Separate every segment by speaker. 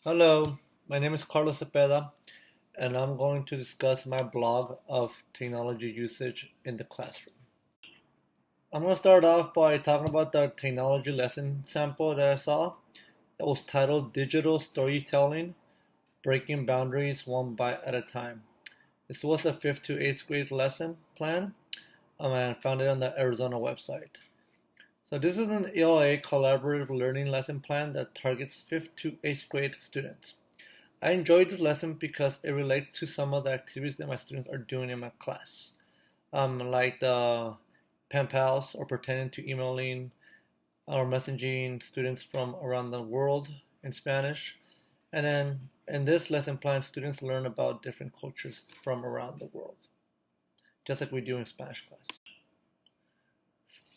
Speaker 1: Hello, my name is Carlos Cepeda, and I'm going to discuss my blog of technology usage in the classroom. I'm going to start off by talking about the technology lesson sample that I saw that was titled Digital Storytelling Breaking Boundaries One Byte at a Time. This was a 5th to 8th grade lesson plan, and I found it on the Arizona website. So, this is an ELA collaborative learning lesson plan that targets 5th to 8th grade students. I enjoyed this lesson because it relates to some of the activities that my students are doing in my class, like the pen pals or pretending to emailing or messaging students from around the world in Spanish. And then in this lesson plan, students learn about different cultures from around the world, just like we do in Spanish class.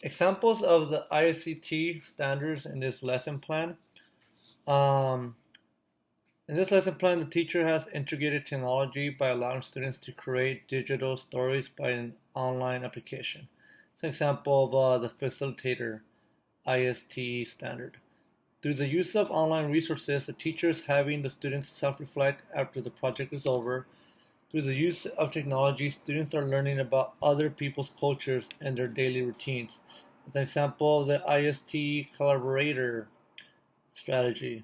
Speaker 1: Examples of the ICT standards in this lesson plan. Um, In this lesson plan, the teacher has integrated technology by allowing students to create digital stories by an online application. It's an example of the facilitator IST standard. Through the use of online resources, the teacher is having the students self-reflect after the project is over. Through the use of technology, students are learning about other people's cultures and their daily routines. It's an example of the IST collaborator strategy.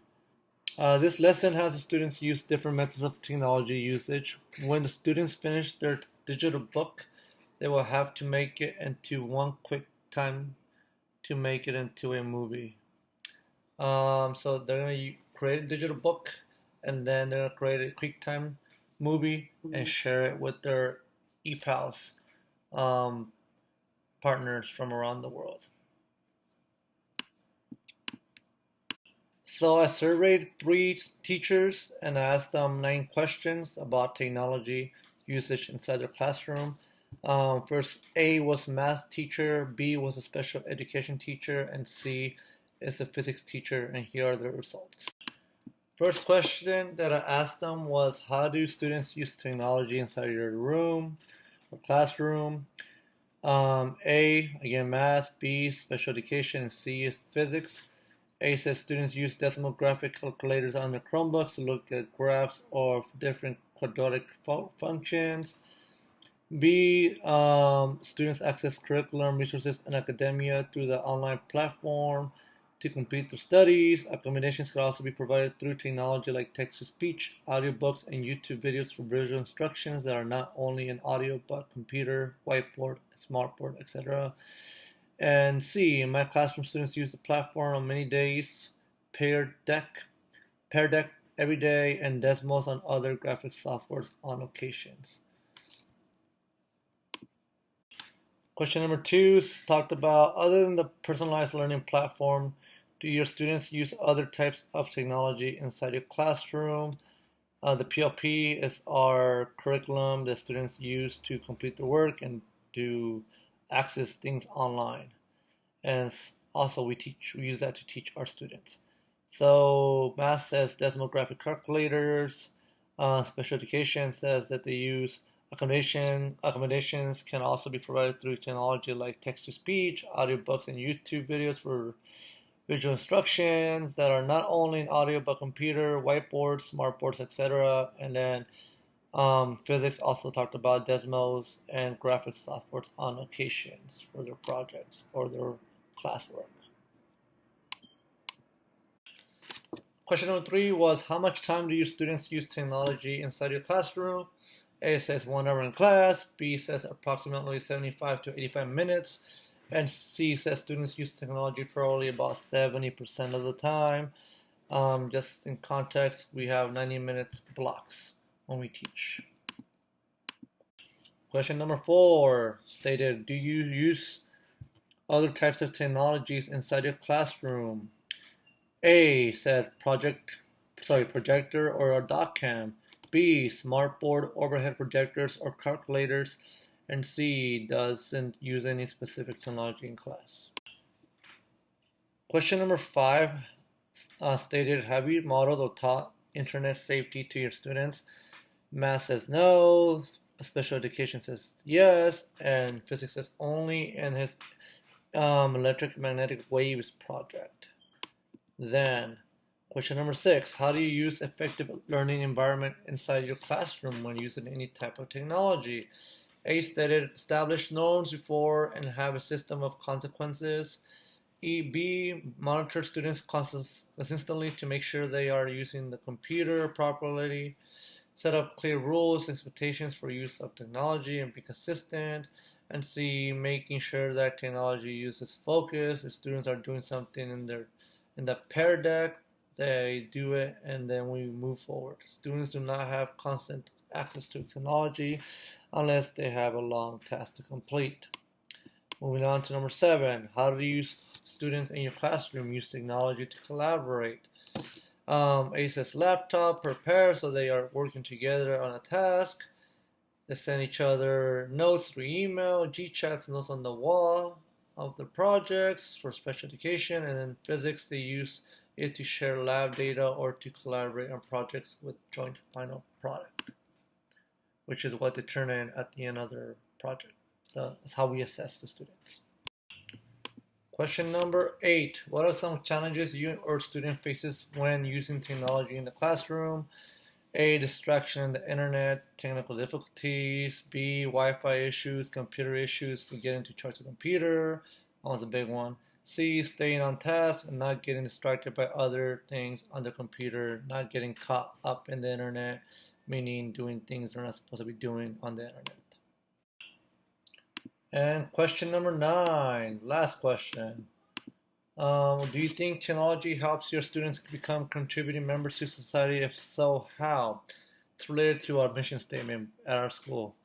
Speaker 1: This lesson has the students use different methods of technology usage. When the students finish their digital book, they will have to make it into one quick time to make it into a movie. So they're going to create a digital book and then they're going to create a QuickTime movie and share it with their ePals um, partners from around the world. So I surveyed 3 teachers and asked them 9 questions about technology usage inside their classroom. First, A was math teacher, B was a special education teacher, and C is a physics teacher, and here are the results. First question that I asked them was, how do students use technology inside your room or classroom? A, again, math, B, special education, and C is physics. A says students use decimal graphic calculators on their Chromebooks to look at graphs of different quadratic functions. B, students access curriculum resources in academia through the online platform to complete their studies. Accommodations can also be provided through technology like text-to-speech, audiobooks, and YouTube videos for visual instructions that are not only in audio but computer, whiteboard, smartboard, etc. And C, in my classroom, students use the platform on many days, Pear Deck, Pear Deck every day, and Desmos on other graphic softwares on occasions. Question number 2 talked about, other than the personalized learning platform, do your students use other types of technology inside your classroom? The PLP is our curriculum that students use to complete their work and to access things online. And also we use that to teach our students. So math says decimal graphic calculators. Special education says that they use accommodations can also be provided through technology like text-to-speech, audiobooks, and YouTube videos for visual instructions that are not only in audio but computer, whiteboards, smartboards, etc. And then physics also talked about Desmos and graphic softwares on occasions for their projects or their classwork. Question number 3 was, how much time do your students use technology inside your classroom? A says 1 hour in class, B says approximately 75 to 85 minutes, and C says students use technology probably about 70% of the time. Just in context, we have 90-minute blocks when we teach. Question number 4 stated, do you use other types of technologies inside your classroom? A said projector or a doc cam. B, smartboard, overhead projectors or calculators. And C, doesn't use any specific technology in class. Question number 5 stated, have you modeled or taught internet safety to your students? Math says no, special education says yes, and physics says only in his electromagnetic waves project. Then Question number 6, how do you use effective learning environment inside your classroom when using any type of technology? A, stated establish norms before and have a system of consequences. B, monitor students consistently to make sure they are using the computer properly. Set up clear rules, expectations for use of technology and be consistent. And C, making sure that technology use is focused. If students are doing something in the pair deck, they do it and then we move forward. Students do not have constant access to technology unless they have a long task to complete. Moving on to number 7, how do you students in your classroom use technology to collaborate? A says laptop, prepare, so they are working together on a task. They send each other notes through email, Gchats, notes on the wall of the projects for special education, and then physics, they use it to share lab data or to collaborate on projects with joint final product, which is what they turn in at the end of their project. That's how we assess the students. Question number 8. What are some challenges you or student faces when using technology in the classroom? A, distraction in the internet, technical difficulties. B, Wi-Fi issues, computer issues, forgetting to charge the computer. That was a big one. C, staying on task and not getting distracted by other things on the computer, not getting caught up in the internet, meaning doing things they're not supposed to be doing on the internet. And question number 9, last question. Do you think technology helps your students become contributing members to society? If so, how? It's related to our mission statement at our school.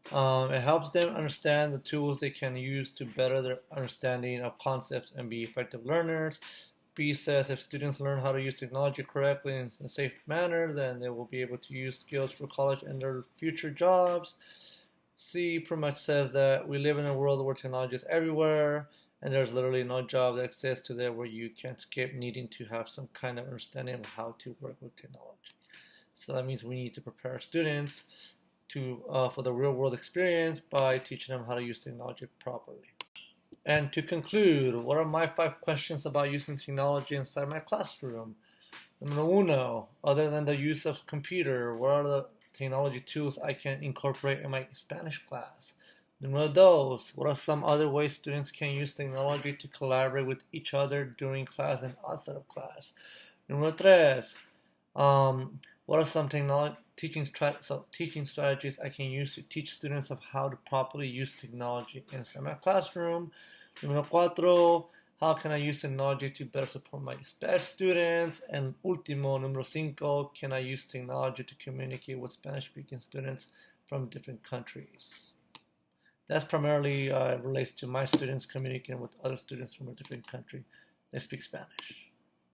Speaker 1: It helps them understand the tools they can use to better their understanding of concepts and be effective learners. B says if students learn how to use technology correctly in a safe manner, then they will be able to use skills for college and their future jobs. C pretty much says that we live in a world where technology is everywhere, and there's literally no job that exists today where you can't skip needing to have some kind of understanding of how to work with technology. So that means we need to prepare our students for the real world experience by teaching them how to use technology properly. And to conclude, what are my 5 questions about using technology inside my classroom? Number 1, other than the use of computer, what are the technology tools I can incorporate in my Spanish class? Number 2, what are some other ways students can use technology to collaborate with each other during class and outside of class? Number 3, what are some teaching strategies I can use to teach students of how to properly use technology inside my classroom? Number 4, how can I use technology to better support my Spanish students? And último, number 5, can I use technology to communicate with Spanish-speaking students from different countries? That's primarily relates to my students communicating with other students from a different country that speak Spanish.